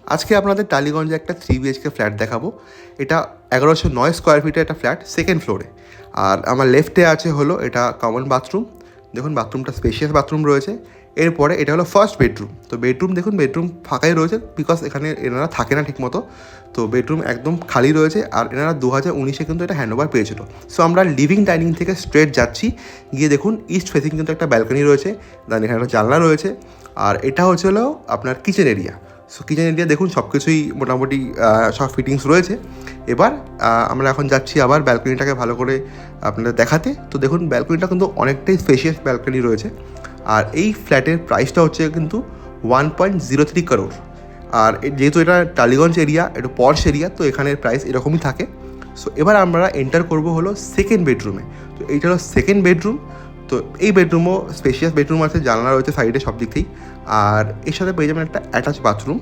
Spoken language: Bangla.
আজকে আপনাদের টালিগঞ্জে একটা 3 BHK ফ্ল্যাট দেখাবো। এটা 1109 স্কোয়ার ফিটের একটা ফ্ল্যাট, সেকেন্ড ফ্লোরে। আর আমার লেফটে আছে হলো এটা কমন বাথরুম। দেখুন বাথরুমটা স্পেশিয়াস বাথরুম রয়েছে। এরপরে এটা হলো ফার্স্ট বেডরুম। তো বেডরুম দেখুন, বেডরুম ফাঁকাই রয়েছে, বিকজ এখানে এনারা থাকে না ঠিকমতো। তো বেডরুম একদম খালি রয়েছে। আর এনারা 2019-এ কিন্তু এটা হ্যান্ড ওভার পেয়েছিল। সো আমরা লিভিং ডাইনিং থেকে স্ট্রেট যাচ্ছি, গিয়ে দেখুন ইস্ট ফেসিং কিন্তু একটা ব্যালকনি রয়েছে, দেন এখানে একটা জানলা রয়েছে। আর এটা হচ্ছে হলো আপনার kitchen area. So kitchen area দেখুন সব কিছুই মোটামুটি সব ফিটিংস রয়েছে। এবার আমরা এখন যাচ্ছি আবার ব্যালকনিটাকে ভালো করে আপনাদের দেখাতে। তো দেখুন ব্যালকনিটা কিন্তু অনেকটাই স্পেশিয়াস ব্যালকনি রয়েছে। আর এই ফ্ল্যাটের প্রাইসটা হচ্ছে কিন্তু 1.03 করোড়। আর যেহেতু এটা টালিগঞ্জ এরিয়া, এটা পর্শ এরিয়া, তো এখানের প্রাইস এরকমই থাকে। সো এবার আমরা এন্টার করব হলো সেকেন্ড বেডরুমে। তো এইটা হলো সেকেন্ড বেডরুম। তো এই বেডরুমও স্পেশিয়াস বেডরুম আছে, জানলা রয়েছে সাইডে সব দিক থেকেই। আর এর সাথে পেয়ে যাবেন একটা অ্যাটাচ বাথরুম।